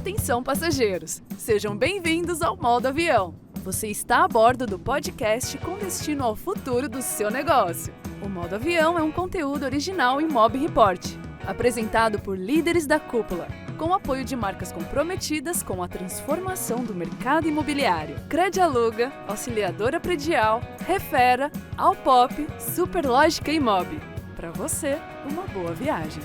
Atenção, passageiros! Sejam bem-vindos ao Modo Avião. Você está a bordo do podcast com destino ao futuro do seu negócio. O Modo Avião é um conteúdo original Imob Report, apresentado por líderes da cúpula, com apoio de marcas comprometidas com a transformação do mercado imobiliário. Credialuga, Auxiliadora Predial, Refera, Alpop, Superlógica Imob. Para você, uma boa viagem.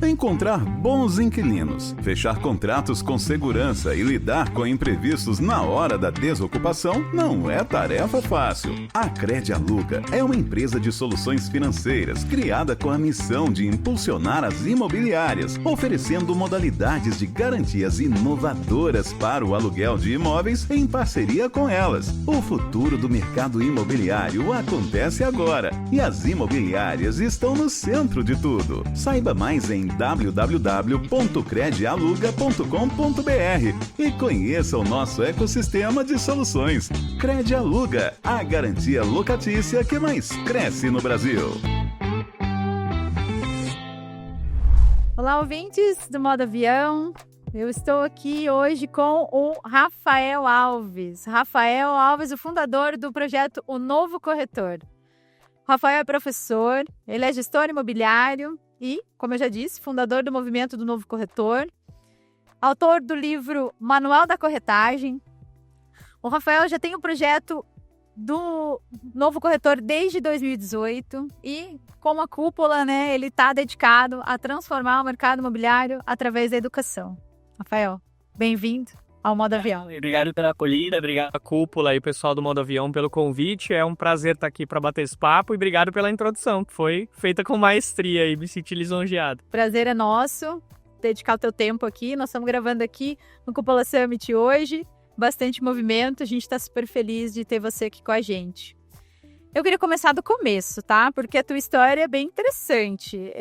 Encontrar bons inquilinos, fechar contratos com segurança e lidar com imprevistos na hora da desocupação não é tarefa fácil. A Credialuga é uma empresa de soluções financeiras criada com a missão de impulsionar as imobiliárias, oferecendo modalidades de garantias inovadoras para o aluguel de imóveis em parceria com elas. O futuro do mercado imobiliário acontece agora e as imobiliárias estão no centro de tudo. Saiba mais em www.credialuga.com.br e conheça o nosso ecossistema de soluções. Credialuga, a garantia locatícia que mais cresce no Brasil. Olá, ouvintes do Modo Avião. Eu estou aqui hoje com o Rafael Alves. Rafael Alves, o fundador do projeto O Novo Corretor. O Rafael é professor, ele é gestor imobiliário e, como eu já disse, fundador do movimento do Novo Corretor, autor do livro Manual da Corretagem. O Rafael já tem o projeto do Novo Corretor desde 2018 e, como a cúpula, ele está dedicado a transformar o mercado imobiliário através da educação. Rafael, bem-vindo ao Modo Avião. Obrigado pela acolhida, obrigado à cúpula e pessoal do Modo Avião pelo convite. É um prazer estar aqui para bater esse papo e obrigado pela introdução, que foi feita com maestria e me senti lisonjeado. Prazer é nosso dedicar o teu tempo aqui. Nós estamos gravando aqui no Cúpula Summit hoje, bastante movimento, a gente está super feliz de ter você aqui com a gente. Eu queria começar do começo, tá? Porque a tua história é bem interessante.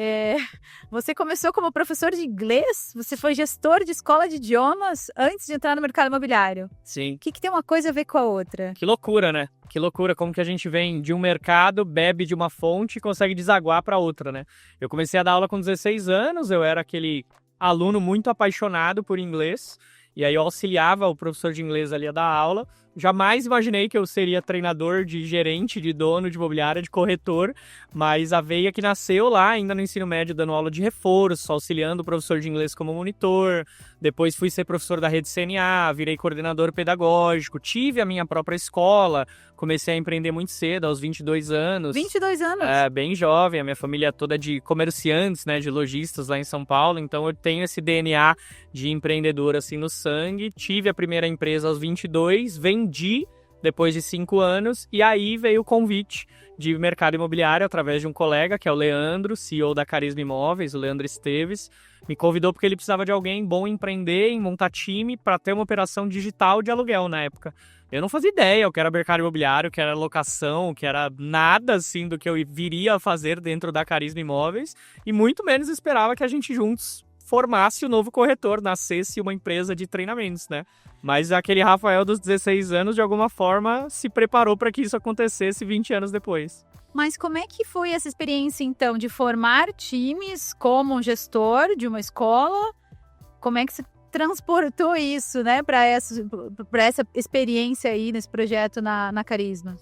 Você começou como professor de inglês, você foi gestor de escola de idiomas antes de entrar no mercado imobiliário. Sim. O que tem uma coisa a ver com a outra? Que loucura, né? Que loucura, como que a gente vem de um mercado, bebe de uma fonte e consegue desaguar para outra, né? Eu comecei a dar aula com 16 anos, eu era aquele aluno muito apaixonado por inglês, e aí eu auxiliava o professor de inglês ali a dar aula. Jamais imaginei que eu seria treinador de gerente, de dono de imobiliária, de corretor, mas a veia que nasceu lá, ainda no ensino médio, dando aula de reforço, auxiliando o professor de inglês como monitor. Depois fui ser professor da rede CNA, virei coordenador pedagógico, tive a minha própria escola, comecei a empreender muito cedo, aos 22 anos. 22 anos? Bem jovem, a minha família é toda de comerciantes, de lojistas lá em São Paulo, então eu tenho esse DNA de empreendedor assim no sangue. Tive a primeira empresa aos 22, vendi depois de 5 anos, e aí veio o convite de mercado imobiliário através de um colega, que é o Leandro, CEO da Carisma Imóveis, o Leandro Esteves, me convidou porque ele precisava de alguém bom em empreender, em montar time, para ter uma operação digital de aluguel na época. Eu não fazia ideia o que era mercado imobiliário, o que era locação, o que era nada assim do que eu viria a fazer dentro da Carisma Imóveis, e muito menos esperava que a gente juntos formasse o Novo Corretor, nascesse uma empresa de treinamentos, Mas aquele Rafael dos 16 anos, de alguma forma, se preparou para que isso acontecesse 20 anos depois. Mas como é que foi essa experiência, então, de formar times como um gestor de uma escola? Como é que você transportou isso, para essa experiência aí nesse projeto na Carisma?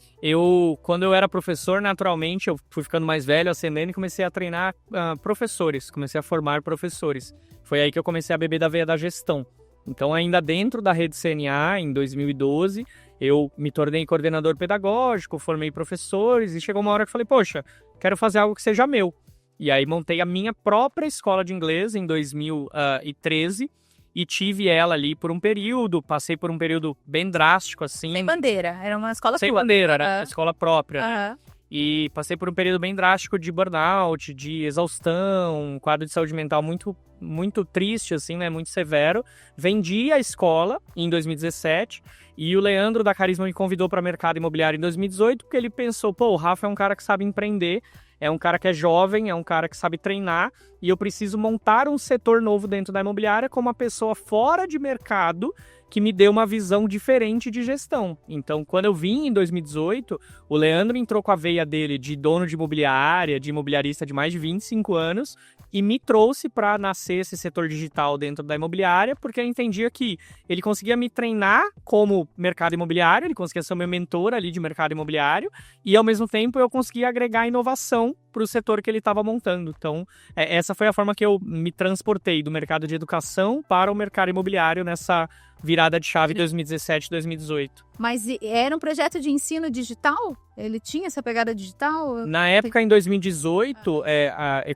Quando eu era professor, naturalmente, eu fui ficando mais velho, ascendendo, e comecei a treinar professores, comecei a formar professores. Foi aí que eu comecei a beber da veia da gestão. Então, ainda dentro da rede CNA, em 2012, eu me tornei coordenador pedagógico, formei professores, e chegou uma hora que eu falei, poxa, quero fazer algo que seja meu. E aí montei a minha própria escola de inglês em 2013, e tive ela ali por um período, passei por um período bem drástico, assim. Sem bandeira, era uma escola Sem tua. bandeira, era uma escola própria. Uhum. E passei por um período bem drástico de burnout, de exaustão, um quadro de saúde mental muito, muito triste, assim, muito severo. Vendi a escola em 2017 e o Leandro da Carisma me convidou para o mercado imobiliário em 2018, porque ele pensou, o Rafa é um cara que sabe empreender, é um cara que é jovem, é um cara que sabe treinar, e eu preciso montar um setor novo dentro da imobiliária com uma pessoa fora de mercado que me deu uma visão diferente de gestão. Então, quando eu vim em 2018, o Leandro entrou com a veia dele de dono de imobiliária, de imobiliarista de mais de 25 anos, e me trouxe para nascer esse setor digital dentro da imobiliária, porque eu entendia que ele conseguia me treinar como mercado imobiliário, ele conseguia ser o meu mentor ali de mercado imobiliário, e ao mesmo tempo eu conseguia agregar inovação para o setor que ele estava montando. Então, essa foi a forma que eu me transportei do mercado de educação para o mercado imobiliário nessa virada de chave 2017-2018. Mas era um projeto de ensino digital? Ele tinha essa pegada digital? Na época, em 2018,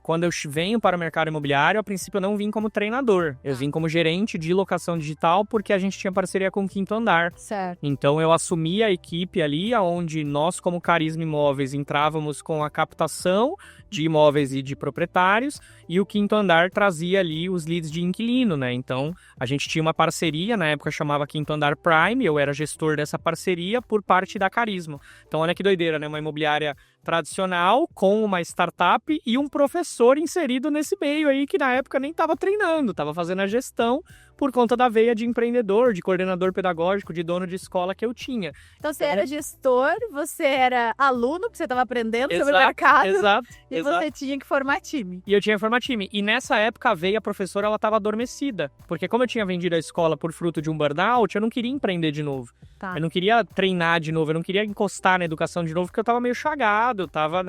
quando eu venho para o mercado imobiliário, a princípio eu não vim como treinador. Eu vim como gerente de locação digital, porque a gente tinha parceria com o Quinto Andar. Certo. Então eu assumi a equipe ali, onde nós, como Carisma Imóveis, entrávamos com a captação de imóveis e de proprietários, e o Quinto Andar trazia ali os leads de inquilino, né? Então, a gente tinha uma parceria, na época chamava Quinto Andar Prime, eu era gestor dessa parceria por parte da Carisma. Então, olha que doideira, né? Uma imobiliária tradicional com uma startup e um professor inserido nesse meio aí que na época nem estava treinando, estava fazendo a gestão por conta da veia de empreendedor, de coordenador pedagógico, de dono de escola que eu tinha. Então você era gestor, você era aluno, porque você estava aprendendo sobre o mercado. Exato. E você tinha que formar time. E eu tinha que formar time. E nessa época a veia professora ela estava adormecida, porque como eu tinha vendido a escola por fruto de um burnout, eu não queria empreender de novo. Tá. Eu não queria treinar de novo, eu não queria encostar na educação de novo, porque eu estava meio chagado, eu estava,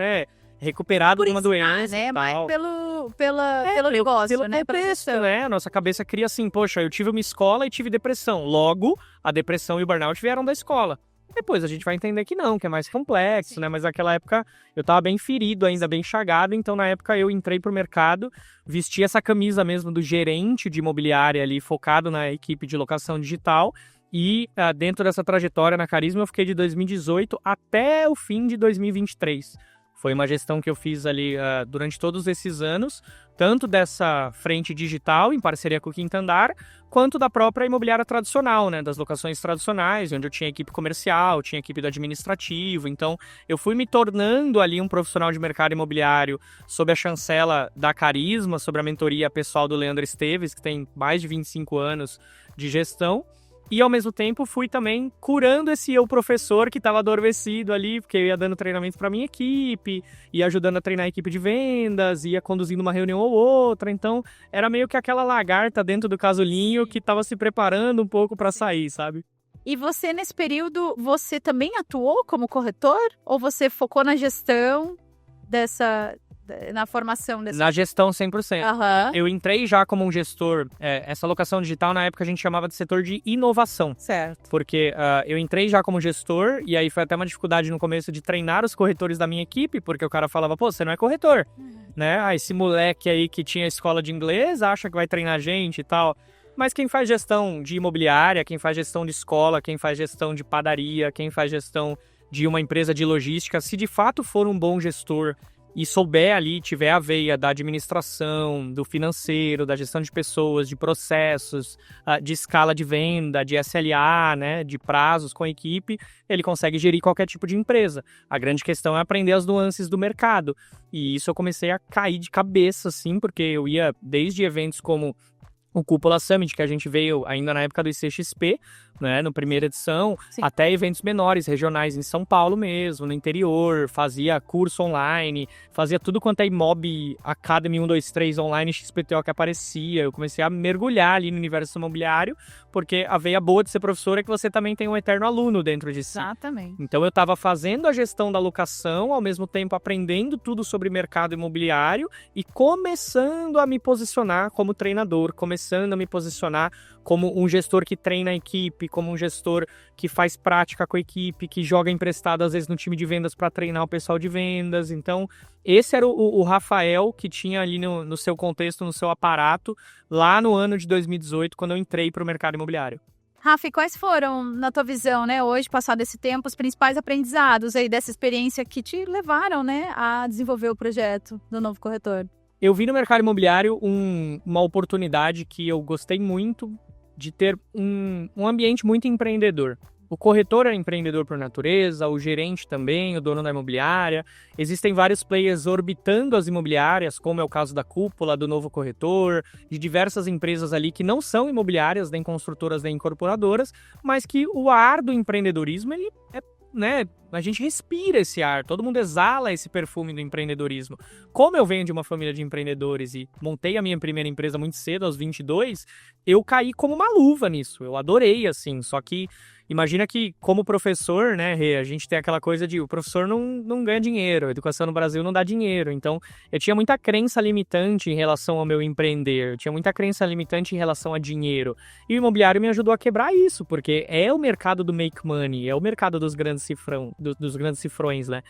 recuperado de uma doença. Né? Mais pelo negócio, Pelo né? contexto, né? A nossa cabeça cria assim, poxa, eu tive uma escola e tive depressão. Logo, a depressão e o burnout vieram da escola. Depois a gente vai entender que não, que é mais complexo, né? Mas naquela época eu tava bem ferido ainda, bem chagado. Então na época eu entrei pro mercado, vesti essa camisa mesmo do gerente de imobiliária ali, focado na equipe de locação digital. E dentro dessa trajetória na Carisma eu fiquei de 2018 até o fim de 2023. Foi uma gestão que eu fiz ali durante todos esses anos, tanto dessa frente digital, em parceria com o Quinto Andar, quanto da própria imobiliária tradicional, né, das locações tradicionais, onde eu tinha equipe comercial, tinha equipe do administrativo. Então, eu fui me tornando ali um profissional de mercado imobiliário sob a chancela da Carisma, sobre a mentoria pessoal do Leandro Esteves, que tem mais de 25 anos de gestão. E, ao mesmo tempo, fui também curando esse eu professor que estava adormecido ali, porque eu ia dando treinamento para minha equipe, ia ajudando a treinar a equipe de vendas, ia conduzindo uma reunião ou outra. Então, era meio que aquela lagarta dentro do casulinho que estava se preparando um pouco para sair, sabe? E você, nesse período, você também atuou como corretor? Ou você focou na gestão na formação dessa... Na gestão 100%. Aham. Eu entrei já como um gestor, essa locação digital na época a gente chamava de setor de inovação. Certo. Porque eu entrei já como gestor e aí foi até uma dificuldade no começo de treinar os corretores da minha equipe, porque o cara falava, pô, você não é corretor, né? Esse moleque aí que tinha escola de inglês acha que vai treinar a gente e tal. Mas quem faz gestão de imobiliária, quem faz gestão de escola, quem faz gestão de padaria, quem faz gestão de uma empresa de logística, se de fato for um bom gestor e souber ali, tiver a veia da administração, do financeiro, da gestão de pessoas, de processos, de escala de venda, de SLA, né, de prazos com a equipe, ele consegue gerir qualquer tipo de empresa. A grande questão é aprender as nuances do mercado. E isso eu comecei a cair de cabeça, assim, porque eu ia desde eventos como o Cúpula Summit, que a gente veio ainda na época do ICXP, né, no primeira edição, Sim. até eventos menores, regionais em São Paulo mesmo, no interior, fazia curso online, fazia tudo quanto é Imob Academy 123 online, XPTO que aparecia. Eu comecei a mergulhar ali no universo imobiliário, porque a veia boa de ser professor é que você também tem um eterno aluno dentro de si. Exatamente. Então eu estava fazendo a gestão da locação, ao mesmo tempo aprendendo tudo sobre mercado imobiliário e começando a me posicionar como treinador, começando a me posicionar como um gestor que treina a equipe, como um gestor que faz prática com a equipe, que joga emprestado às vezes no time de vendas para treinar o pessoal de vendas. Então esse era o Rafael que tinha ali no seu contexto, no seu aparato, lá no ano de 2018, quando eu entrei para o mercado imobiliário. Rafa, e quais foram, na tua visão, né, hoje, passado esse tempo, os principais aprendizados aí dessa experiência que te levaram, né, a desenvolver o projeto do Novo Corretor? Eu vi no mercado imobiliário uma oportunidade que eu gostei muito de ter um ambiente muito empreendedor. O corretor é empreendedor por natureza, o gerente também, o dono da imobiliária. Existem vários players orbitando as imobiliárias, como é o caso da Cúpula, do Novo Corretor, de diversas empresas ali que não são imobiliárias, nem construtoras, nem incorporadoras, mas que o ar do empreendedorismo, ele é, né, a gente respira esse ar, todo mundo exala esse perfume do empreendedorismo. Como eu venho de uma família de empreendedores e montei a minha primeira empresa muito cedo, aos 22, eu caí como uma luva nisso, eu adorei, assim, só que imagina que, como professor, né, Rê, a gente tem aquela coisa de o professor não ganha dinheiro, a educação no Brasil não dá dinheiro. Então, eu tinha muita crença limitante em relação ao meu empreender, eu tinha muita crença limitante em relação a dinheiro. E o imobiliário me ajudou a quebrar isso, porque é o mercado do make money, é o mercado dos grandes cifrões, né?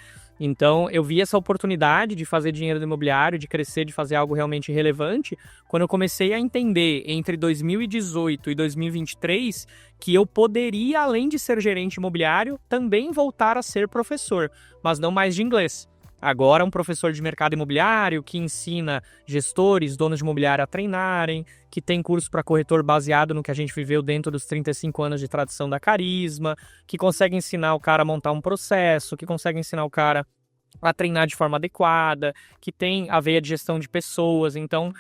Então, eu vi essa oportunidade de fazer dinheiro do imobiliário, de crescer, de fazer algo realmente relevante, quando eu comecei a entender, entre 2018 e 2023, que eu poderia, além de ser gerente imobiliário, também voltar a ser professor, mas não mais de inglês. Agora, um professor de mercado imobiliário que ensina gestores, donos de imobiliário a treinarem, que tem curso para corretor baseado no que a gente viveu dentro dos 35 anos de tradição da Carisma, que consegue ensinar o cara a montar um processo, que consegue ensinar o cara a treinar de forma adequada, que tem a veia de gestão de pessoas. Então,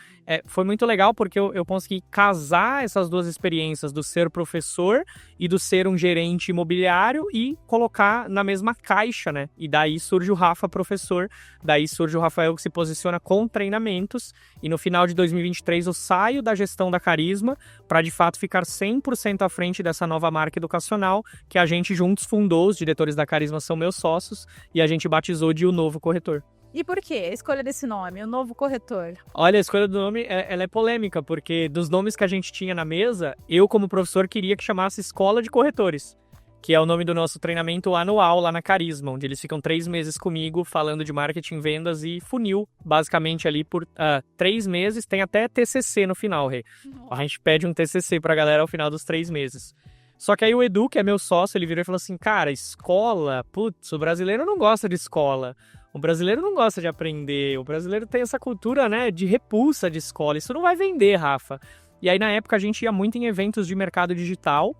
foi muito legal porque eu consegui casar essas duas experiências do ser professor e do ser um gerente imobiliário e colocar na mesma caixa, né? E daí surge o Rafa professor, daí surge o Rafael que se posiciona com treinamentos e no final de 2023 eu saio da gestão da Carisma para de fato ficar 100% à frente dessa nova marca educacional que a gente juntos fundou, os diretores da Carisma são meus sócios e a gente batizou de O Novo Corretor. E por quê a escolha desse nome, O Novo Corretor? Olha, a escolha do nome, ela é polêmica, porque dos nomes que a gente tinha na mesa, eu como professor queria que chamasse Escola de Corretores, que é o nome do nosso treinamento anual lá na Carisma, onde eles ficam 3 meses comigo falando de marketing, vendas e funil, basicamente ali por 3 meses, tem até TCC no final, Rê. A gente pede um TCC pra galera ao final dos 3 meses. Só que aí o Edu, que é meu sócio, ele virou e falou assim, cara, escola, putz, o brasileiro não gosta de escola. O brasileiro não gosta de aprender, o brasileiro tem essa cultura, né, de repulsa de escola, isso não vai vender, Rafa. E aí, na época, a gente ia muito em eventos de mercado digital,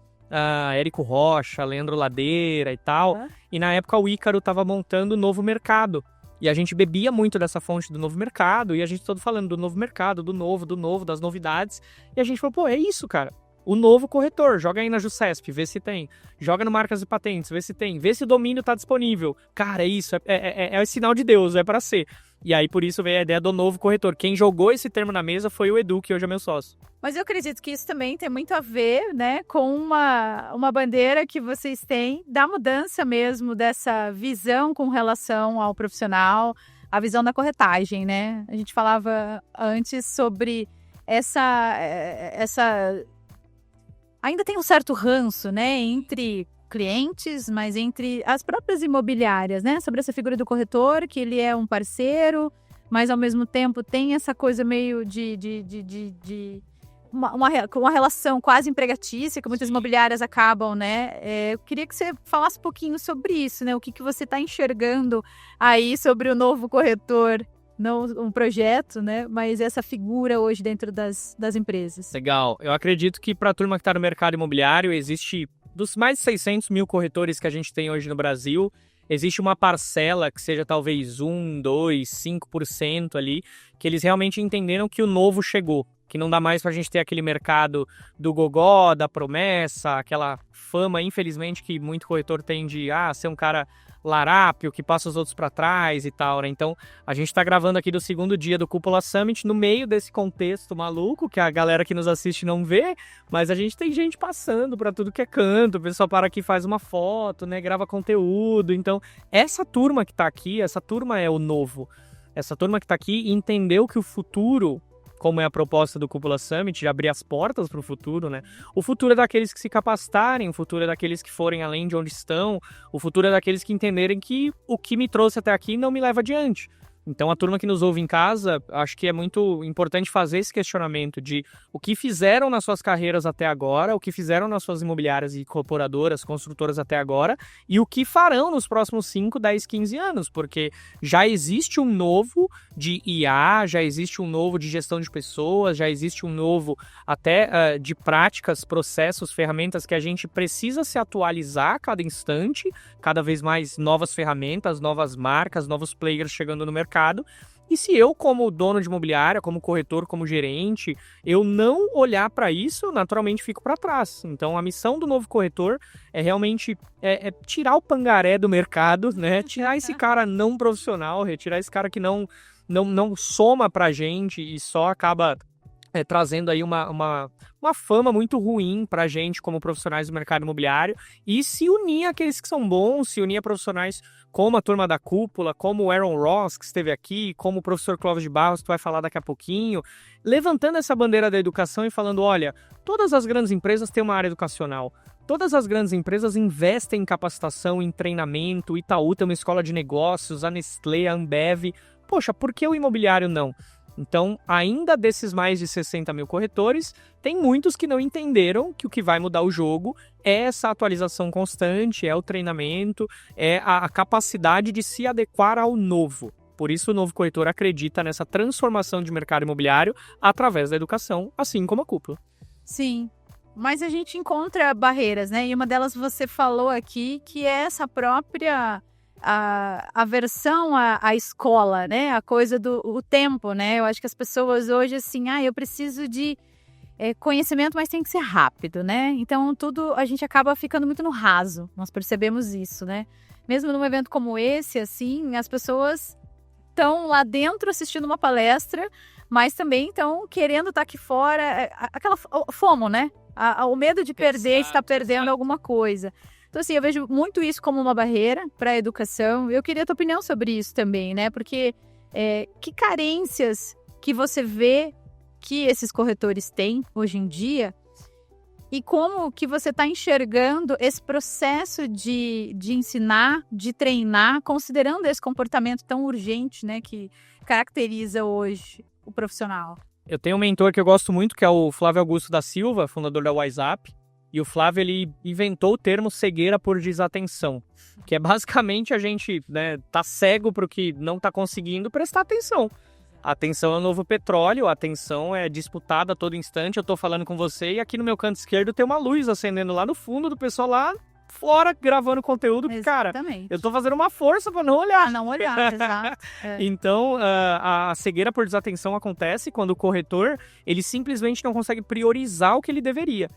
Érico Rocha, Leandro Ladeira e tal, e na época o Ícaro estava montando o Novo Mercado, e a gente bebia muito dessa fonte do Novo Mercado, e a gente todo falando do Novo Mercado, do novo, das novidades, e a gente falou, pô, é isso, cara. O Novo Corretor, joga aí na Jusesp, vê se tem. Joga no Marcas e Patentes, vê se tem. Vê se o domínio tá disponível. Cara, é isso, é sinal de Deus, é pra ser. E aí, por isso, veio a ideia do Novo Corretor. Quem jogou esse termo na mesa foi o Edu, que hoje é meu sócio. Mas eu acredito que isso também tem muito a ver, né, com uma bandeira que vocês têm da mudança mesmo dessa visão com relação ao profissional, a visão da corretagem, né? A gente falava antes sobre essa ainda tem um certo ranço, né, entre clientes, mas entre as próprias imobiliárias, né, sobre essa figura do corretor, que ele é um parceiro, mas ao mesmo tempo tem essa coisa meio de uma relação quase empregatícia que muitas imobiliárias acabam, né? Eu queria que você falasse um pouquinho sobre isso, né? O que você está enxergando aí sobre o Novo Corretor, não um projeto, né? Mas essa figura hoje dentro das empresas. Legal. Eu acredito que para a turma que está no mercado imobiliário, existe, dos mais de 600 mil corretores que a gente tem hoje no Brasil, existe uma parcela que seja talvez 1, 2, 5% ali, que eles realmente entenderam que o novo chegou. Que não dá mais pra gente ter aquele mercado do gogó, da promessa, aquela fama, infelizmente, que muito corretor tem de ser um cara larápio, que passa os outros para trás e tal, né? Então, a gente tá gravando aqui do segundo dia do Cúpula Summit, no meio desse contexto maluco, que a galera que nos assiste não vê, mas a gente tem gente passando para tudo que é canto, o pessoal para aqui e faz uma foto, né? Grava conteúdo. Então, essa turma que tá aqui, essa turma é o novo. Essa turma que tá aqui entendeu que o futuro, como é a proposta do Cúpula Summit, de abrir as portas para o futuro, né? O futuro é daqueles que se capacitarem, o futuro é daqueles que forem além de onde estão, o futuro é daqueles que entenderem que o que me trouxe até aqui não me leva adiante. Então, a turma que nos ouve em casa, acho que é muito importante fazer esse questionamento de o que fizeram nas suas carreiras até agora, o que fizeram nas suas imobiliárias e incorporadoras, construtoras até agora, e o que farão nos próximos 5, 10, 15 anos, porque já existe um novo de IA, já existe um novo de gestão de pessoas, já existe um novo até de práticas, processos, ferramentas que a gente precisa se atualizar a cada instante, cada vez mais novas ferramentas, novas marcas, novos players chegando no mercado. E se eu, como dono de imobiliária, como corretor, como gerente, eu não olhar para isso, eu naturalmente fico para trás. Então, a missão do novo corretor é realmente tirar o pangaré do mercado, né? Tirar esse cara não profissional, retirar esse cara que não soma para a gente e só acaba trazendo aí uma fama muito ruim pra gente como profissionais do mercado imobiliário e se unir àqueles que são bons, se unir a profissionais como a turma da Cúpula, como o Aaron Ross, que esteve aqui, como o professor Clóvis de Barros, que vai falar daqui a pouquinho, levantando essa bandeira da educação e falando, olha, todas as grandes empresas têm uma área educacional, todas as grandes empresas investem em capacitação, em treinamento, o Itaú tem uma escola de negócios, a Nestlé, a Ambev, poxa, por que o imobiliário não? Então, ainda desses mais de 60 mil corretores, tem muitos que não entenderam que o que vai mudar o jogo é essa atualização constante, é o treinamento, é a capacidade de se adequar ao novo. Por isso, o novo corretor acredita nessa transformação de mercado imobiliário através da educação, assim como a Cúpula. Sim, mas a gente encontra barreiras, né? E uma delas você falou aqui, que é essa própria... a aversão à escola, né? A coisa do tempo, né? Eu acho que as pessoas hoje, assim, eu preciso de conhecimento, mas tem que ser rápido, né? Então, tudo a gente acaba ficando muito no raso. Nós percebemos isso, né? Mesmo num evento como esse, assim, as pessoas estão lá dentro assistindo uma palestra, mas também estão querendo estar aqui fora. Aquela FOMO, né? O medo de perder, estar perdendo alguma coisa. Então, assim, eu vejo muito isso como uma barreira para a educação. Eu queria a tua opinião sobre isso também, né? Porque que carências que você vê que esses corretores têm hoje em dia e como que você está enxergando esse processo de ensinar, de treinar, considerando esse comportamento tão urgente, né? Que caracteriza hoje o profissional. Eu tenho um mentor que eu gosto muito, que é o Flávio Augusto da Silva, fundador da WhatsApp. E o Flávio, ele inventou o termo cegueira por desatenção, que é basicamente a gente tá cego para o que não está conseguindo prestar atenção. A atenção é o novo petróleo, a atenção é disputada a todo instante. Eu estou falando com você e aqui no meu canto esquerdo tem uma luz acendendo lá no fundo do pessoal lá fora gravando conteúdo. Exatamente. Cara, eu estou fazendo uma força para não olhar. Não olhar, exato. Então, a cegueira por desatenção acontece quando o corretor, ele simplesmente não consegue priorizar o que ele deveria.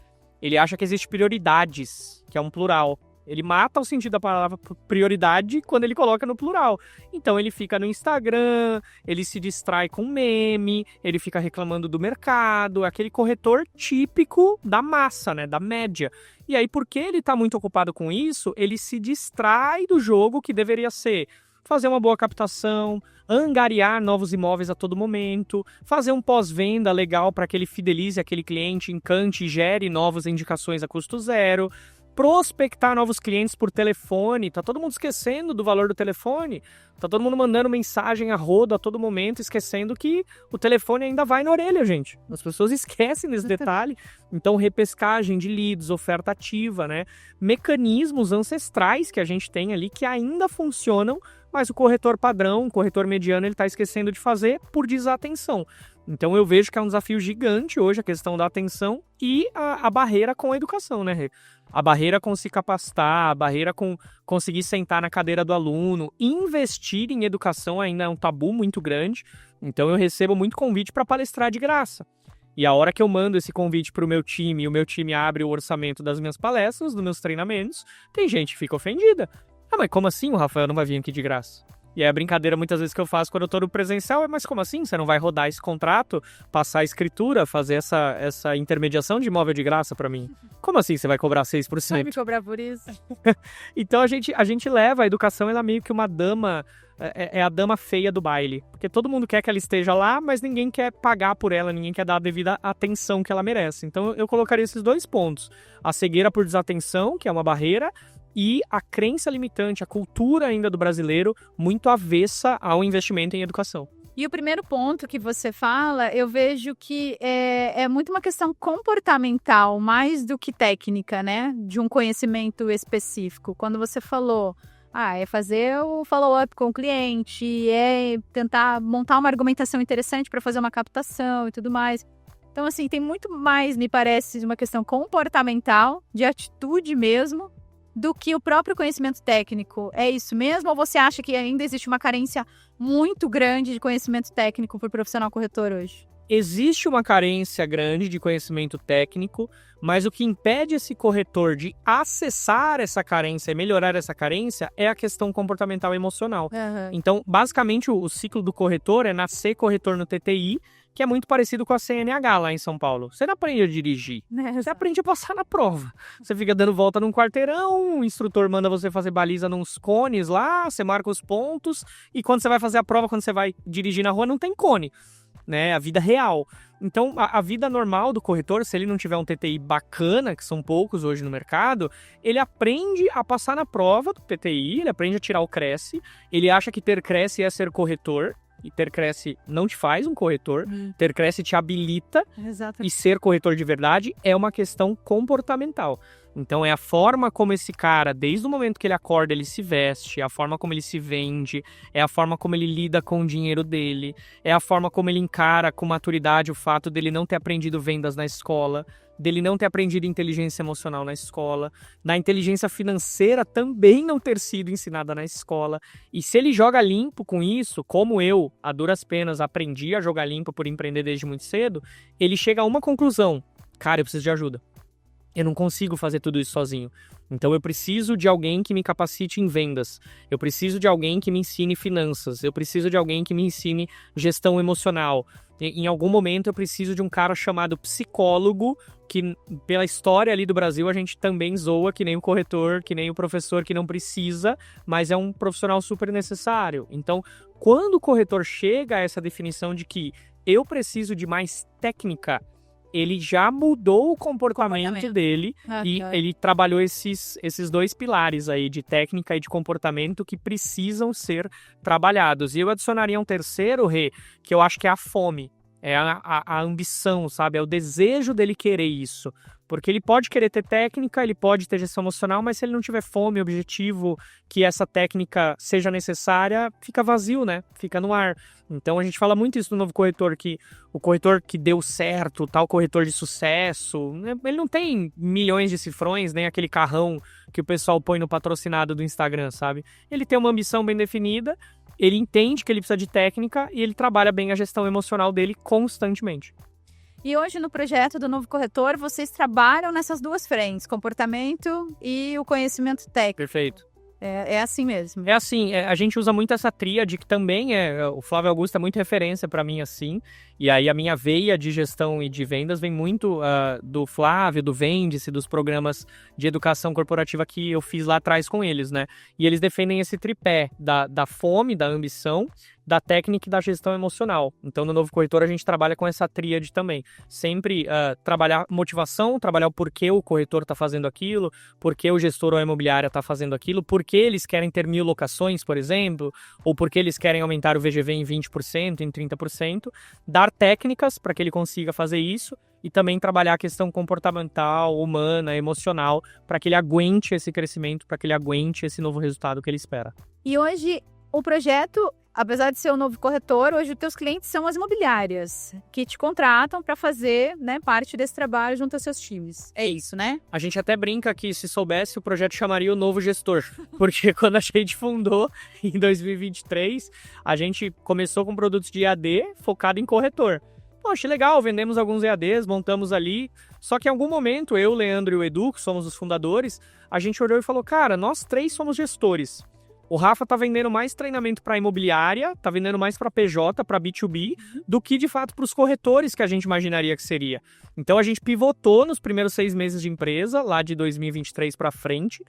Ele acha que existe prioridades, que é um plural. Ele mata o sentido da palavra prioridade quando ele coloca no plural. Então ele fica no Instagram, ele se distrai com meme, ele fica reclamando do mercado, aquele corretor típico da massa, né, da média. E aí, porque ele está muito ocupado com isso, ele se distrai do jogo que deveria ser fazer uma boa captação, angariar novos imóveis a todo momento, fazer um pós-venda legal para que ele fidelize aquele cliente, encante e gere novas indicações a custo zero, prospectar novos clientes por telefone. Tá todo mundo esquecendo do valor do telefone, tá todo mundo mandando mensagem a rodo a todo momento, esquecendo que o telefone ainda vai na orelha, gente. As pessoas esquecem desse detalhe. Então, repescagem de leads, oferta ativa, né? Mecanismos ancestrais que a gente tem ali que ainda funcionam, mas o corretor padrão, o corretor mediano, ele está esquecendo de fazer por desatenção. Então eu vejo que é um desafio gigante hoje a questão da atenção e a barreira com a educação, né, Rê? A barreira com se capacitar, a barreira com conseguir sentar na cadeira do aluno, investir em educação ainda é um tabu muito grande. Então eu recebo muito convite para palestrar de graça. E a hora que eu mando esse convite para o meu time e o meu time abre o orçamento das minhas palestras, dos meus treinamentos, tem gente que fica ofendida. Mas como assim o Rafael não vai vir aqui de graça? E é a brincadeira muitas vezes que eu faço quando eu tô no presencial, mas como assim? Você não vai rodar esse contrato, passar a escritura, fazer essa intermediação de imóvel de graça pra mim? Como assim você vai cobrar 6%? Vai me cobrar por isso? Então a gente leva a educação, ela é meio que uma dama, é a dama feia do baile. Porque todo mundo quer que ela esteja lá, mas ninguém quer pagar por ela, ninguém quer dar a devida atenção que ela merece. Então eu colocaria esses dois pontos. A cegueira por desatenção, que é uma barreira, e a crença limitante, a cultura ainda do brasileiro muito avessa ao investimento em educação. E o primeiro ponto que você fala, eu vejo que é muito uma questão comportamental, mais do que técnica, né? De um conhecimento específico. Quando você falou, é fazer o follow-up com o cliente, é tentar montar uma argumentação interessante para fazer uma captação e tudo mais. Então, assim, tem muito mais, me parece, uma questão comportamental, de atitude mesmo, do que o próprio conhecimento técnico. É isso mesmo? Ou você acha que ainda existe uma carência muito grande de conhecimento técnico para o profissional corretor hoje? Existe uma carência grande de conhecimento técnico, mas o que impede esse corretor de acessar essa carência e melhorar essa carência é a questão comportamental e emocional. Uhum. Então, basicamente, o ciclo do corretor é nascer corretor no TTI, que é muito parecido com a CNH lá em São Paulo. Você não aprende a dirigir, você aprende a passar na prova. Você fica dando volta num quarteirão, o instrutor manda você fazer baliza nos cones lá, você marca os pontos, e quando você vai fazer a prova, quando você vai dirigir na rua, não tem cone, né? A vida real. Então, a vida normal do corretor, se ele não tiver um TTI bacana, que são poucos hoje no mercado, ele aprende a passar na prova do TTI, ele aprende a tirar o Cresce, ele acha que ter Cresce é ser corretor, e ter Cresce não te faz um corretor, ter Cresce te habilita, e ser corretor de verdade é uma questão comportamental. Então é a forma como esse cara, desde o momento que ele acorda, ele se veste, é a forma como ele se vende, é a forma como ele lida com o dinheiro dele, é a forma como ele encara com maturidade o fato dele não ter aprendido vendas na escola, dele não ter aprendido inteligência emocional na escola, da inteligência financeira também não ter sido ensinada na escola. E se ele joga limpo com isso, como eu, a duras penas, aprendi a jogar limpo por empreender desde muito cedo, ele chega a uma conclusão: cara, eu preciso de ajuda. Eu não consigo fazer tudo isso sozinho. Então eu preciso de alguém que me capacite em vendas. Eu preciso de alguém que me ensine finanças. Eu preciso de alguém que me ensine gestão emocional. Em algum momento eu preciso de um cara chamado psicólogo, que pela história ali do Brasil a gente também zoa, que nem o corretor, que nem o professor que não precisa, mas é um profissional super necessário. Então, quando o corretor chega a essa definição de que eu preciso de mais técnica, ele já mudou o comportamento dele e ele trabalhou esses dois pilares aí de técnica e de comportamento que precisam ser trabalhados. E eu adicionaria um terceiro, Rê, que eu acho que é a fome, é a ambição, sabe? É o desejo dele querer isso. Porque ele pode querer ter técnica, ele pode ter gestão emocional, mas se ele não tiver fome, objetivo, que essa técnica seja necessária, fica vazio, né? Fica no ar. Então a gente fala muito isso no novo corretor, que o corretor que deu certo, tal corretor de sucesso, ele não tem milhões de cifrões, nem aquele carrão que o pessoal põe no patrocinado do Instagram, sabe? Ele tem uma ambição bem definida, ele entende que ele precisa de técnica e ele trabalha bem a gestão emocional dele constantemente. E hoje no projeto do Novo Corretor, vocês trabalham nessas duas frentes, comportamento e o conhecimento técnico. Perfeito. É assim mesmo. É assim, a gente usa muito essa tríade, que também o Flávio Augusto é muito referência para mim, assim, e aí a minha veia de gestão e de vendas vem muito do Flávio, do Vendice, dos programas de educação corporativa que eu fiz lá atrás com eles, né? E eles defendem esse tripé da fome, da ambição, da técnica e da gestão emocional. Então, no Novo Corretor, a gente trabalha com essa tríade também. Sempre trabalhar motivação, trabalhar o porquê o corretor está fazendo aquilo, porquê o gestor ou a imobiliária está fazendo aquilo, porquê eles querem ter 1000 locações, por exemplo, ou porquê eles querem aumentar o VGV em 20%, em 30%, dar técnicas para que ele consiga fazer isso e também trabalhar a questão comportamental, humana, emocional, para que ele aguente esse crescimento, para que ele aguente esse novo resultado que ele espera. E hoje, o projeto, apesar de ser um novo corretor, hoje os teus clientes são as imobiliárias, que te contratam para fazer, né, parte desse trabalho junto aos seus times. É isso, né? A gente até brinca que, se soubesse, o projeto chamaria o Novo Gestor, porque quando a gente fundou, em 2023, a gente começou com produtos de EAD focado em corretor. Poxa, legal, vendemos alguns EADs, montamos ali, só que em algum momento, eu, o Leandro e o Edu, que somos os fundadores, a gente olhou e falou, cara, nós 3 somos gestores. O Rafa tá vendendo mais treinamento para imobiliária, tá vendendo mais para PJ, para B2B, do que de fato para os corretores que a gente imaginaria que seria. Então a gente pivotou nos primeiros 6 meses de empresa, lá de 2023 para frente,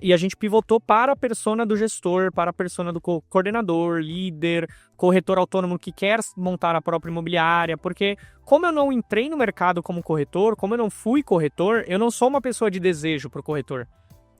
e a gente pivotou para a persona do gestor, para a persona do coordenador, líder, corretor autônomo que quer montar a própria imobiliária, porque como eu não entrei no mercado como corretor, como eu não fui corretor, eu não sou uma pessoa de desejo para o corretor.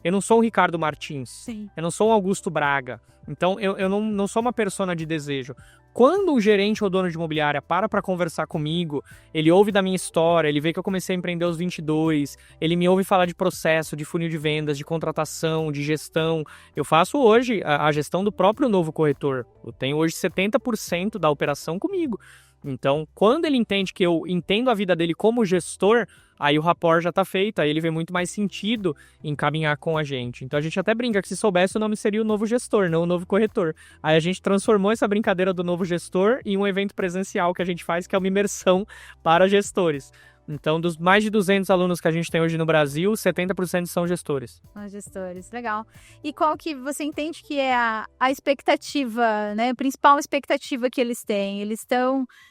Eu não sou um Ricardo Martins. Sim. Eu não sou um Augusto Braga. Então, eu não sou uma persona de desejo. Quando um gerente ou dono de imobiliária para conversar comigo, ele ouve da minha história, ele vê que eu comecei a empreender aos 22, ele me ouve falar de processo, de funil de vendas, de contratação, de gestão. Eu faço hoje a gestão do próprio novo corretor. Eu tenho hoje 70% da operação comigo. Então, quando ele entende que eu entendo a vida dele como gestor, aí o rapport já tá feito, aí ele vê muito mais sentido em caminhar com a gente. Então a gente até brinca que se soubesse o nome seria o novo gestor, não o novo corretor. Aí a gente transformou essa brincadeira do novo gestor em um evento presencial que a gente faz, que é uma imersão para gestores. Então, dos mais de 200 alunos que a gente tem hoje no Brasil, 70% são gestores. São gestores, legal. E qual que você entende que é a expectativa, né? A principal expectativa que eles têm?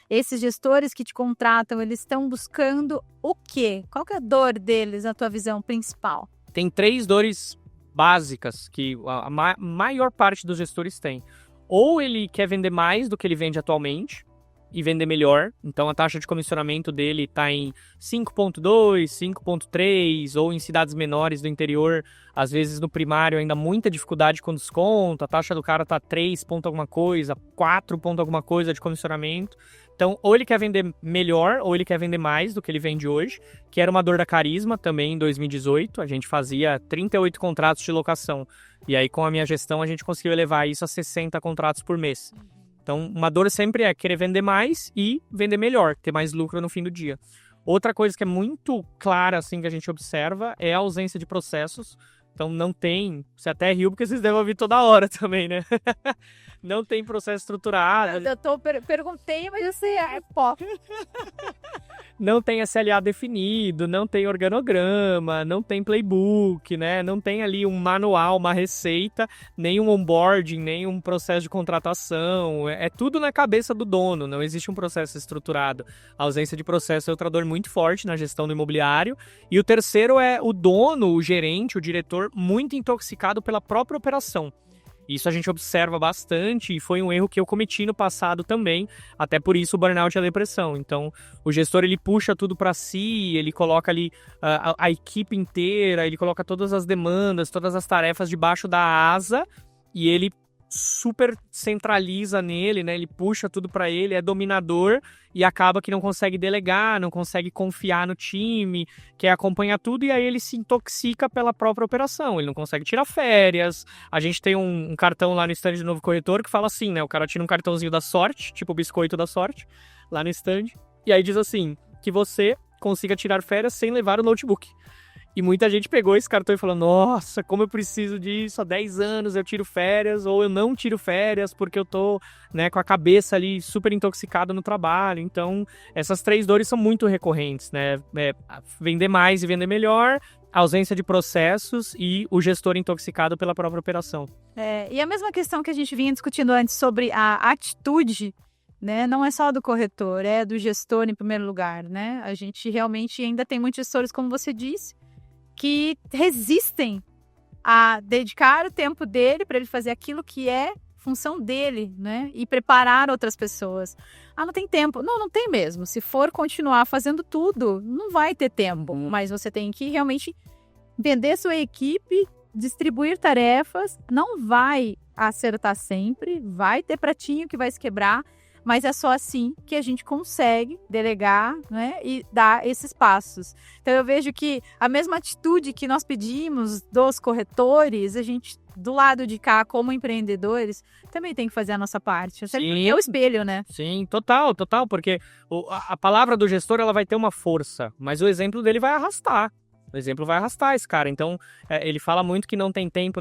Esses gestores que te contratam, eles estão buscando o quê? Qual que é a dor deles, na tua visão principal? Tem 3 dores básicas que a maior parte dos gestores tem. Ou ele quer vender mais do que ele vende atualmente, e vender melhor, então a taxa de comissionamento dele está em 5,2, 5,3, ou em cidades menores do interior, às vezes no primário ainda muita dificuldade com desconto, a taxa do cara está 3 ponto alguma coisa, 4 ponto alguma coisa de comissionamento. Então, ou ele quer vender melhor, ou ele quer vender mais do que ele vende hoje, que era uma dor da Carisma também em 2018, a gente fazia 38 contratos de locação, e aí com a minha gestão a gente conseguiu elevar isso a 60 contratos por mês. Então, uma dor sempre é querer vender mais e vender melhor, ter mais lucro no fim do dia. Outra coisa que é muito clara, assim, que a gente observa é a ausência de processos. Então, não tem... Você até riu porque vocês devem ouvir toda hora também, né? Não tem processo estruturado. Perguntei, mas eu sei, pó. Não tem SLA definido, não tem organograma, não tem playbook, né? Não tem ali um manual, uma receita, nem um onboarding, nem um processo de contratação. É tudo na cabeça do dono, não existe um processo estruturado. A ausência de processo é outra dor muito forte na gestão do imobiliário. E o terceiro é o dono, o gerente, o diretor, muito intoxicado pela própria operação. Isso a gente observa bastante e foi um erro que eu cometi no passado também, até por isso o burnout e a depressão. Então, o gestor ele puxa tudo para si, ele coloca ali a equipe inteira, ele coloca todas as demandas, todas as tarefas debaixo da asa e ele super centraliza nele, né? Ele puxa tudo para ele, é dominador e acaba que não consegue delegar, não consegue confiar no time, quer acompanhar tudo e aí ele se intoxica pela própria operação, ele não consegue tirar férias. A gente tem um cartão lá no stand do Novo Corretor que fala assim, né? O cara tira um cartãozinho da sorte, tipo o biscoito da sorte, lá no stand, e aí diz assim, que você consiga tirar férias sem levar o notebook. E muita gente pegou esse cartão e falou, nossa, como eu preciso disso, há 10 anos eu tiro férias, ou eu não tiro férias porque eu tô, né, com a cabeça ali super intoxicado no trabalho. Então, essas 3 dores são muito recorrentes, né? Vender mais e vender melhor, ausência de processos e o gestor intoxicado pela própria operação. E a mesma questão que a gente vinha discutindo antes sobre a atitude, né? Não é só do corretor, é do gestor em primeiro lugar, né? A gente realmente ainda tem muitos gestores, como você disse, que resistem a dedicar o tempo dele para ele fazer aquilo que é função dele, né? E preparar outras pessoas. Não tem tempo. Não tem mesmo. Se for continuar fazendo tudo, não vai ter tempo. Mas você tem que realmente vender sua equipe, distribuir tarefas. Não vai acertar sempre, vai ter pratinho que vai se quebrar, mas é só assim que a gente consegue delegar, né, e dar esses passos. Então eu vejo que a mesma atitude que nós pedimos dos corretores, a gente, do lado de cá, como empreendedores, também tem que fazer a nossa parte. Sim. É o espelho, né? Sim, total, porque a palavra do gestor ela vai ter uma força, mas o exemplo dele vai arrastar. O exemplo vai arrastar esse cara. Então, ele fala muito que não tem tempo,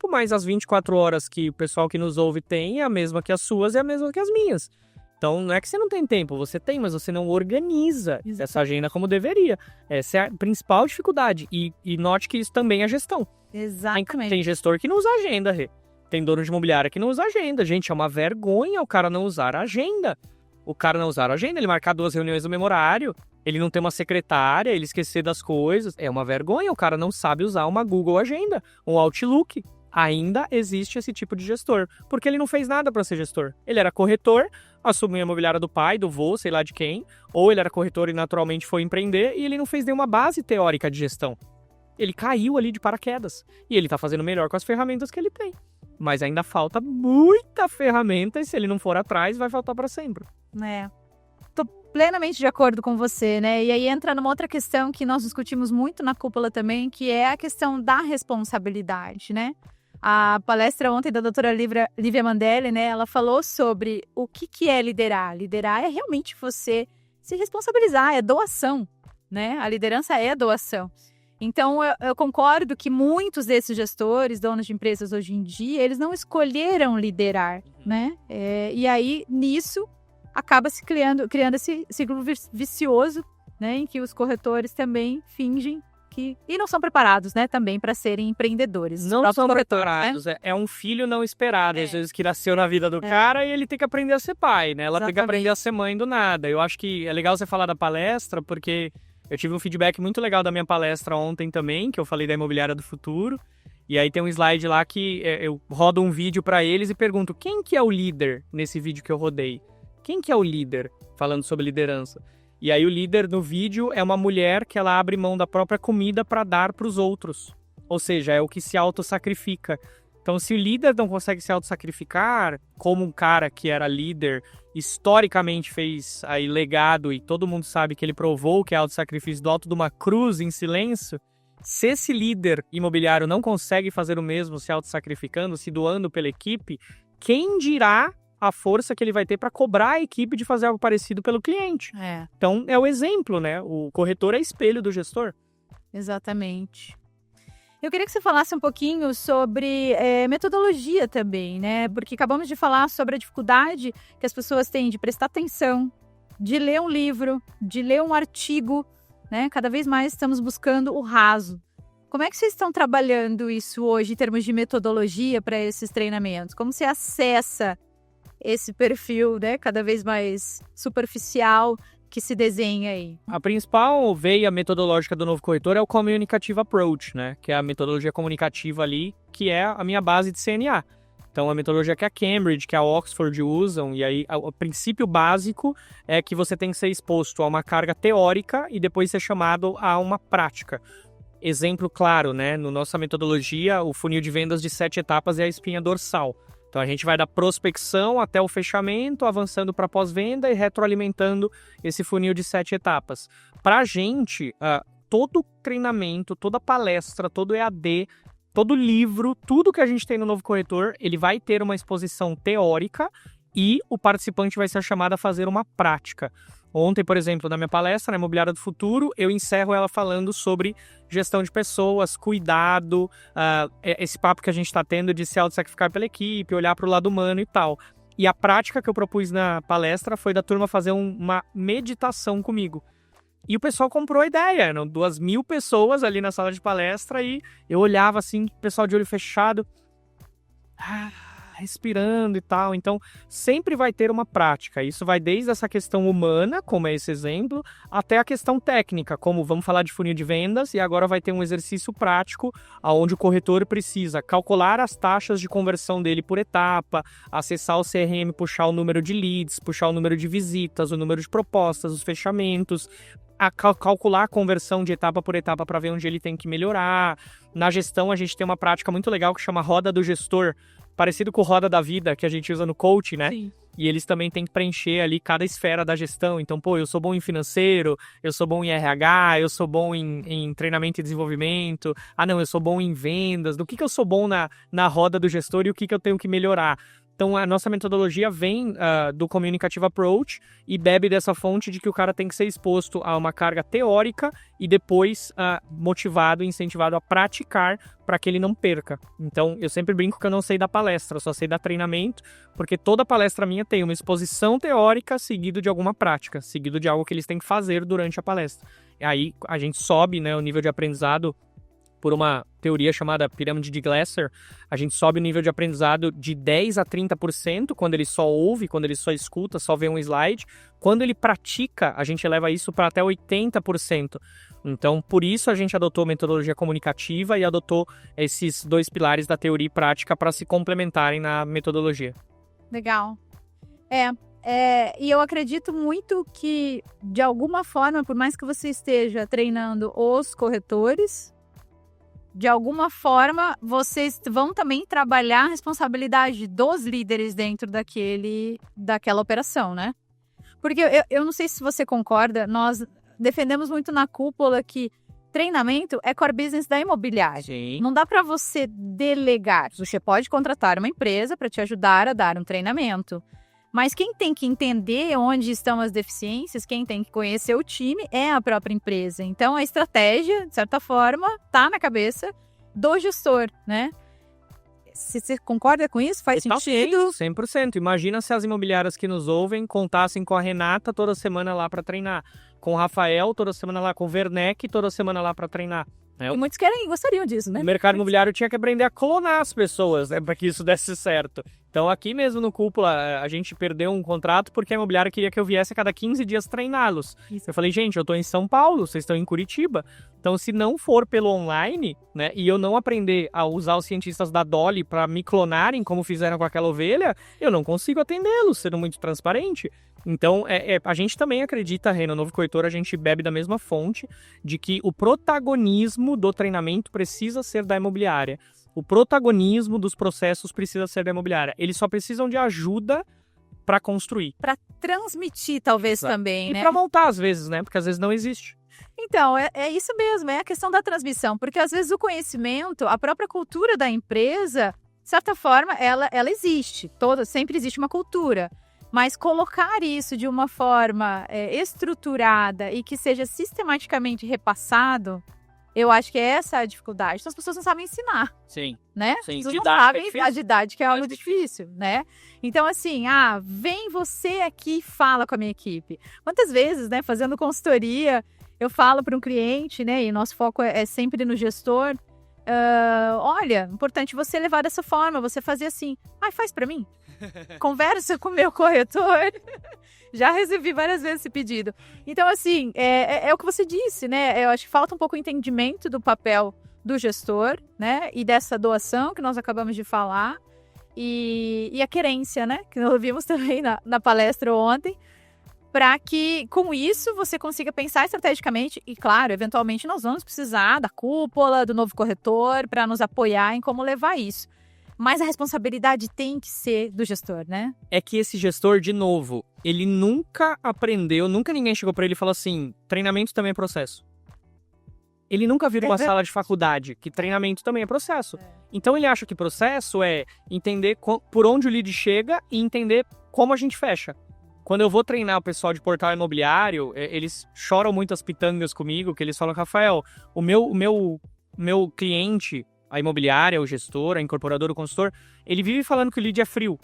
mas as 24 horas que o pessoal que nos ouve tem é a mesma que as suas e a mesma que as minhas. Então, não é que você não tem tempo, você tem, mas você não organiza essa agenda como deveria. Essa é a principal dificuldade. E note que isso também é gestão. Exatamente. Tem gestor que não usa agenda, Rê. Tem dono de imobiliária que não usa agenda. Gente, é uma vergonha o cara não usar a agenda. O cara não usar a agenda, ele marcar 2 reuniões no mesmo horário, ele não ter uma secretária, ele esquecer das coisas. É uma vergonha, o cara não sabe usar uma Google Agenda, um Outlook. Ainda existe esse tipo de gestor, porque ele não fez nada para ser gestor. Ele era corretor, assumiu a imobiliária do pai, do vô, sei lá de quem, ou ele era corretor e naturalmente foi empreender, e ele não fez nenhuma base teórica de gestão. Ele caiu ali de paraquedas. E ele tá fazendo melhor com as ferramentas que ele tem. Mas ainda falta muita ferramenta e se ele não for atrás, vai faltar para sempre. Tô plenamente de acordo com você, né? E aí entra numa outra questão que nós discutimos muito na cúpula também, que é a questão da responsabilidade, né? A palestra ontem da doutora Lívia Mandelli, né? Ela falou sobre o que é liderar. Liderar é realmente você se responsabilizar, é doação, né? A liderança é doação. Então, eu concordo que muitos desses gestores, donos de empresas hoje em dia, eles não escolheram liderar, né? E aí, nisso, acaba se criando esse ciclo vicioso, né? Em que os corretores também fingem que... E não são preparados, né? Também para serem empreendedores. Não são preparados, né? É um filho não esperado, às vezes, que nasceu na vida do cara e ele tem que aprender a ser pai, né? Ela tem que aprender a ser mãe do nada. Eu acho que é legal você falar da palestra, porque... Eu tive um feedback muito legal da minha palestra ontem também, que eu falei da Imobiliária do Futuro. E aí tem um slide lá que eu rodo um vídeo para eles e pergunto quem que é o líder nesse vídeo que eu rodei? Quem que é o líder? Falando sobre liderança. E aí o líder no vídeo é uma mulher que ela abre mão da própria comida para dar para os outros. Ou seja, é o que se autossacrifica. Então, se o líder não consegue se autossacrificar, como um cara que era líder, historicamente fez aí legado e todo mundo sabe que ele provou que é autossacrifício do alto de uma cruz em silêncio, se esse líder imobiliário não consegue fazer o mesmo se autossacrificando, se doando pela equipe, quem dirá a força que ele vai ter para cobrar a equipe de fazer algo parecido pelo cliente? Então, é o exemplo, né? O corretor é espelho do gestor. Exatamente. Eu queria que você falasse um pouquinho sobre metodologia também, né? Porque acabamos de falar sobre a dificuldade que as pessoas têm de prestar atenção, de ler um livro, de ler um artigo, né? Cada vez mais estamos buscando o raso. Como é que vocês estão trabalhando isso hoje em termos de metodologia para esses treinamentos? Como você acessa esse perfil, né? Cada vez mais superficial que se desenha aí? A principal veia metodológica do novo corretor é o Communicative Approach, né? Que é a metodologia comunicativa ali, que é a minha base de CNA. Então, a metodologia que a Cambridge, que a Oxford usam, e aí o princípio básico é que você tem que ser exposto a uma carga teórica e depois ser chamado a uma prática. Exemplo claro, né? No nossa metodologia, o funil de vendas de 7 etapas é a espinha dorsal. Então, a gente vai da prospecção até o fechamento, avançando para pós-venda e retroalimentando esse funil de 7 etapas. Para a gente, todo treinamento, toda palestra, todo EAD, todo livro, tudo que a gente tem no Novo Corretor, ele vai ter uma exposição teórica e o participante vai ser chamado a fazer uma prática. Ontem, por exemplo, na minha palestra, na Imobiliária do Futuro, eu encerro ela falando sobre gestão de pessoas, cuidado, esse papo que a gente está tendo de se auto-sacrificar pela equipe, olhar para o lado humano e tal. E a prática que eu propus na palestra foi da turma fazer uma meditação comigo. E o pessoal comprou a ideia, eram 2.000 pessoas ali na sala de palestra e eu olhava assim, o pessoal de olho fechado, respirando e tal. Então, sempre vai ter uma prática. Isso vai desde essa questão humana, como é esse exemplo, até a questão técnica, como vamos falar de funil de vendas, e agora vai ter um exercício prático, onde o corretor precisa calcular as taxas de conversão dele por etapa, acessar o CRM, puxar o número de leads, puxar o número de visitas, o número de propostas, os fechamentos, calcular a conversão de etapa por etapa para ver onde ele tem que melhorar. Na gestão, a gente tem uma prática muito legal que chama Roda do Gestor, parecido com o Roda da Vida, que a gente usa no coaching, né? Sim. E eles também têm que preencher ali cada esfera da gestão. Então, eu sou bom em financeiro, eu sou bom em RH, eu sou bom em treinamento e desenvolvimento. Eu sou bom em vendas. Do que eu sou bom na roda do gestor e o que eu tenho que melhorar? Então, a nossa metodologia vem do Communicative Approach e bebe dessa fonte de que o cara tem que ser exposto a uma carga teórica e depois motivado e incentivado a praticar para que ele não perca. Então, eu sempre brinco que eu não sei da palestra, eu só sei da treinamento, porque toda palestra minha tem uma exposição teórica seguido de alguma prática, seguido de algo que eles têm que fazer durante a palestra. E aí, a gente sobe, né, o nível de aprendizado por uma teoria chamada pirâmide de Glasser. A gente sobe o nível de aprendizado de 10% a 30% quando ele só ouve, quando ele só escuta, só vê um slide. Quando ele pratica, a gente eleva isso para até 80%. Então, por isso a gente adotou metodologia comunicativa e adotou esses 2 pilares da teoria e prática para se complementarem na metodologia. Legal. E eu acredito muito que, de alguma forma, por mais que você esteja treinando os corretores, de alguma forma, vocês vão também trabalhar a responsabilidade dos líderes dentro daquela operação, né? Porque eu não sei se você concorda, nós defendemos muito na cúpula que treinamento é core business da imobiliária. Sim. Não dá para você delegar. Você pode contratar uma empresa para te ajudar a dar um treinamento. Mas quem tem que entender onde estão as deficiências, quem tem que conhecer o time é a própria empresa. Então, a estratégia, de certa forma, está na cabeça do gestor, né? Você concorda com isso? Faz sentido? 100%. Imagina se as imobiliárias que nos ouvem contassem com a Renata toda semana lá para treinar, com o Rafael toda semana lá, com o Werneck toda semana lá para treinar. E muitos gostariam disso, né? O mercado imobiliário tinha que aprender a clonar as pessoas, né, para que isso desse certo. Então, aqui mesmo no Cúpula, a gente perdeu um contrato porque a imobiliária queria que eu viesse a cada 15 dias treiná-los. Eu falei, gente, eu tô em São Paulo, vocês estão em Curitiba. Então, se não for pelo online, né, e eu não aprender a usar os cientistas da Dolly para me clonarem como fizeram com aquela ovelha, eu não consigo atendê-los, sendo muito transparente. Então, a gente também acredita, Reno, Novo Corretor, a gente bebe da mesma fonte de que o protagonismo do treinamento precisa ser da imobiliária. O protagonismo dos processos precisa ser da imobiliária. Eles só precisam de ajuda para construir. Para transmitir, talvez, também, né? E para voltar, às vezes, né? Porque às vezes não existe. Então, é isso mesmo, é a questão da transmissão. Porque, às vezes, o conhecimento, a própria cultura da empresa, de certa forma, ela existe. Sempre existe uma cultura. Mas colocar isso de uma forma estruturada e que seja sistematicamente repassado, eu acho que essa é a dificuldade. Então, as pessoas não sabem ensinar. Sim. Né? Sim. As pessoas não sabem a didática, é algo difícil, né? Então, assim, vem você aqui e fala com a minha equipe. Quantas vezes, né, fazendo consultoria, eu falo para um cliente, né, e nosso foco é sempre no gestor, olha, importante você levar dessa forma, você fazer assim, faz para mim. Conversa com o meu corretor. Já recebi várias vezes esse pedido. Então, assim, é o que você disse, né? Eu acho que falta um pouco o entendimento do papel do gestor, né? E dessa doação que nós acabamos de falar. E a querência, né? Que nós vimos também na palestra ontem. Para que, com isso, você consiga pensar estrategicamente. E, claro, eventualmente nós vamos precisar da cúpula, do novo corretor, para nos apoiar em como levar isso. Mas a responsabilidade tem que ser do gestor, né? É que esse gestor, de novo, ele nunca aprendeu, nunca ninguém chegou pra ele e falou assim, treinamento também é processo. Ele nunca viu uma sala de faculdade, que treinamento também é processo. Então ele acha que processo é entender por onde o lead chega e entender como a gente fecha. Quando eu vou treinar o pessoal de portal imobiliário, eles choram muito as pitangas comigo, que eles falam, Rafael, o meu cliente, a imobiliária, o gestor, a incorporadora, o consultor, ele vive falando que o lead é frio.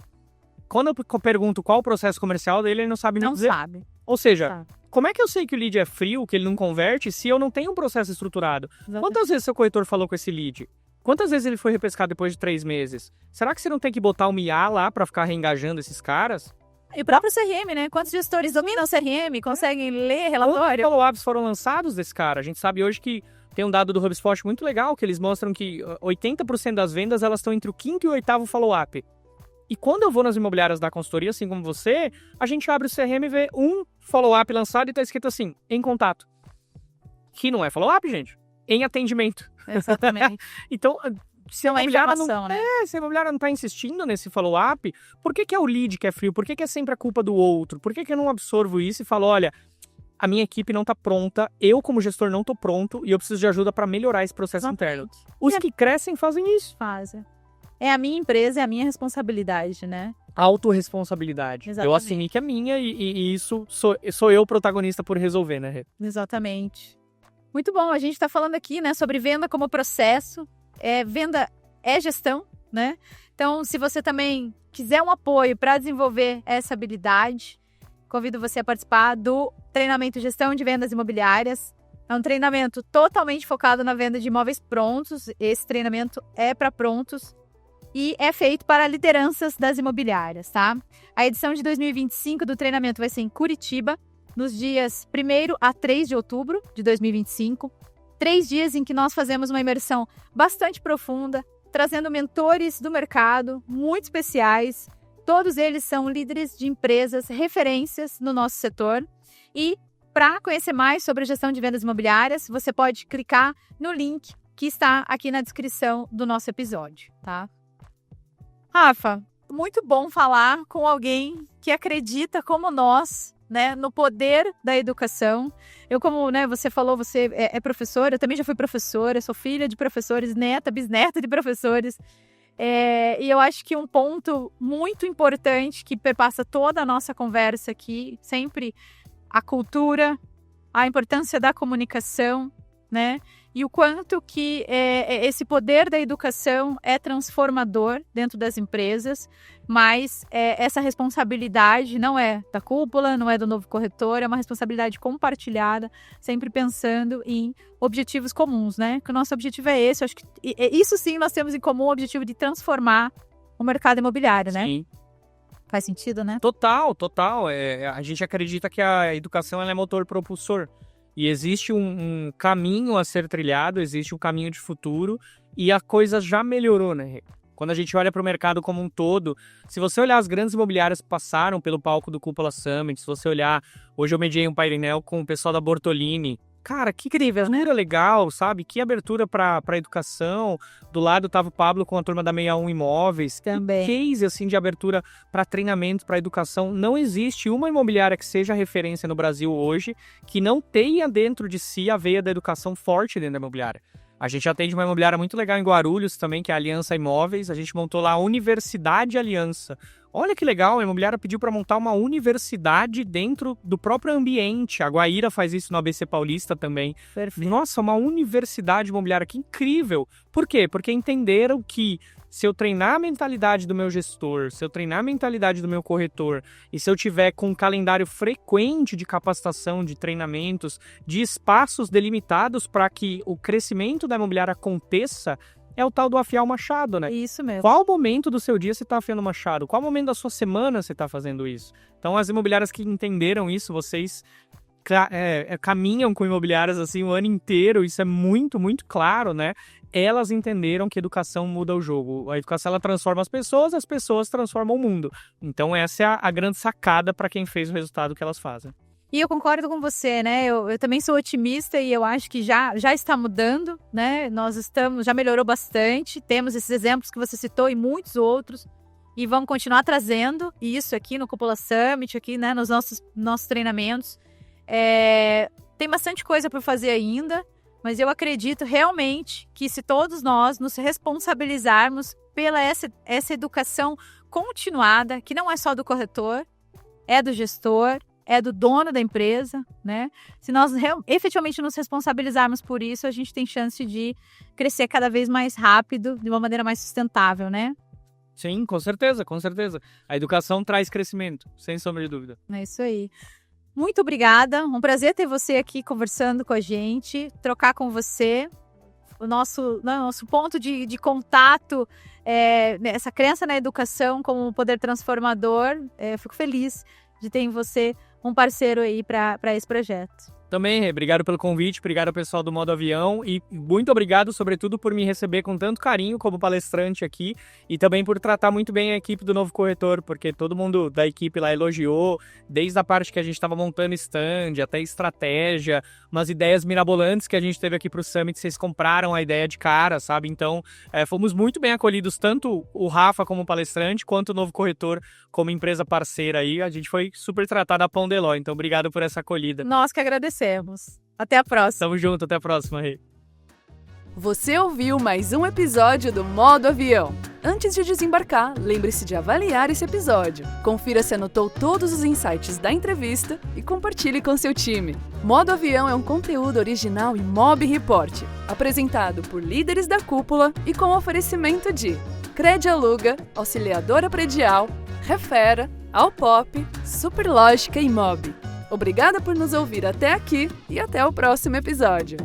Quando eu pergunto qual o processo comercial dele, ele não sabe nem dizer. Não sabe. Ou seja, como é que eu sei que o lead é frio, que ele não converte, se eu não tenho um processo estruturado? Exatamente. Quantas vezes seu corretor falou com esse lead? Quantas vezes ele foi repescado depois de 3 meses? Será que você não tem que botar um IA lá para ficar reengajando esses caras? E o próprio CRM, né? Quantos gestores dominam o CRM, conseguem ler relatório? Quantos follow-ups foram lançados desse cara? A gente sabe hoje que tem um dado do HubSpot muito legal, que eles mostram que 80% das vendas elas estão entre o 5º e o 8º follow-up. E quando eu vou nas imobiliárias da consultoria, assim como você, a gente abre o CRM e vê um follow-up lançado e tá escrito assim, em contato. Que não é follow-up, gente. Em atendimento. Exatamente. Então, se a imobiliária se a imobiliária não tá insistindo nesse follow-up, por que é o lead que é frio? Por que é sempre a culpa do outro? Por que eu não absorvo isso e falo, olha, a minha equipe não tá pronta, eu como gestor não tô pronto e eu preciso de ajuda para melhorar esse processo interno. Os que crescem fazem isso. Fazem. É a minha empresa, é a minha responsabilidade, né? Autorresponsabilidade. Exatamente. Eu assumi que é minha e isso sou eu protagonista por resolver, né, Rê? Exatamente. Muito bom, a gente tá falando aqui, né, sobre venda como processo. Venda é gestão, né? Então, se você também quiser um apoio para desenvolver essa habilidade, convido você a participar do treinamento Gestão de Vendas Imobiliárias. É um treinamento totalmente focado na venda de imóveis prontos. Esse treinamento é para prontos e é feito para lideranças das imobiliárias, tá? A edição de 2025 do treinamento vai ser em Curitiba, nos dias 1º a 3 de outubro de 2025. 3 dias em que nós fazemos uma imersão bastante profunda, trazendo mentores do mercado muito especiais. Todos eles são líderes de empresas, referências no nosso setor. E para conhecer mais sobre a gestão de vendas imobiliárias, você pode clicar no link que está aqui na descrição do nosso episódio, tá? Rafa, muito bom falar com alguém que acredita como nós, né, no poder da educação. Eu, como, né, você falou, você é professora, eu também já fui professora, sou filha de professores, neta, bisneta de professores. E eu acho que um ponto muito importante que perpassa toda a nossa conversa aqui, sempre a cultura, a importância da comunicação, né? E o quanto que esse poder da educação é transformador dentro das empresas, mas essa responsabilidade não é da cúpula, não é do novo corretor, é uma responsabilidade compartilhada, sempre pensando em objetivos comuns, né? Que o nosso objetivo é esse, eu acho que isso sim nós temos em comum, o objetivo de transformar o mercado imobiliário, né? Sim. Faz sentido, né? Total. A gente acredita que a educação ela é motor propulsor. E existe um caminho a ser trilhado, existe um caminho de futuro e a coisa já melhorou, né? Quando a gente olha para o mercado como um todo, se você olhar as grandes imobiliárias que passaram pelo palco do Cúpula Summit, se você olhar, hoje eu mediei um painel com o pessoal da Bortolini. Cara, que incrível, não era legal, sabe? Que abertura para educação. Do lado tava o Pablo com a turma da 61 Imóveis. Também. Que case, assim, de abertura para treinamento, para educação. Não existe uma imobiliária que seja referência no Brasil hoje que não tenha dentro de si a veia da educação forte dentro da imobiliária. A gente atende uma imobiliária muito legal em Guarulhos também, que é a Aliança Imóveis. A gente montou lá a Universidade Aliança. Olha que legal, a imobiliária pediu para montar uma universidade dentro do próprio ambiente. A Guaíra faz isso no ABC Paulista também. Perfeito. Nossa, uma universidade imobiliária, que incrível! Por quê? Porque entenderam que se eu treinar a mentalidade do meu gestor, se eu treinar a mentalidade do meu corretor e se eu tiver com um calendário frequente de capacitação, de treinamentos, de espaços delimitados para que o crescimento da imobiliária aconteça, é o tal do afiar o machado, né? Isso mesmo. Qual momento do seu dia você está afiando o machado? Qual momento da sua semana você está fazendo isso? Então, as imobiliárias que entenderam isso, vocês caminham com imobiliárias assim o ano inteiro, isso é muito, muito claro, né? Elas entenderam que a educação muda o jogo. A educação, ela transforma as pessoas transformam o mundo. Então, essa é a grande sacada para quem fez o resultado que elas fazem. E eu concordo com você, né? Eu também sou otimista e eu acho que já está mudando, né? Já melhorou bastante, temos esses exemplos que você citou e muitos outros, e vamos continuar trazendo isso aqui no Cúpula Summit, aqui, né, nos nossos treinamentos. Tem bastante coisa para fazer ainda, mas eu acredito realmente que se todos nós nos responsabilizarmos pela essa educação continuada, que não é só do corretor, é do gestor, é do dono da empresa, né? Se nós efetivamente nos responsabilizarmos por isso, a gente tem chance de crescer cada vez mais rápido, de uma maneira mais sustentável, né? Sim, com certeza, com certeza. A educação traz crescimento, sem sombra de dúvida. É isso aí. Muito obrigada, um prazer ter você aqui conversando com a gente, trocar com você. O nosso ponto de contato, essa crença na educação como poder transformador. Eu fico feliz de ter em você um parceiro aí para esse projeto. Também, obrigado pelo convite, obrigado ao pessoal do Modo Avião e muito obrigado, sobretudo, por me receber com tanto carinho como palestrante aqui e também por tratar muito bem a equipe do Novo Corretor, porque todo mundo da equipe lá elogiou, desde a parte que a gente estava montando stand, até estratégia, umas ideias mirabolantes que a gente teve aqui para o Summit, vocês compraram a ideia de cara, sabe? Então, fomos muito bem acolhidos, tanto o Rafa como palestrante, quanto o Novo Corretor como empresa parceira aí. A gente foi super tratado a pão de ló, então obrigado por essa acolhida. Nós que agradecemos. Até a próxima. Tamo junto, até a próxima, Rei. Você ouviu mais um episódio do Modo Avião. Antes de desembarcar, lembre-se de avaliar esse episódio. Confira se anotou todos os insights da entrevista e compartilhe com seu time. Modo Avião é um conteúdo original Imob Report, apresentado por líderes da cúpula e com oferecimento de Cred Aluga, Auxiliadora Predial, Refera, Alpop, Superlógica e Imob. Obrigada por nos ouvir até aqui e até o próximo episódio.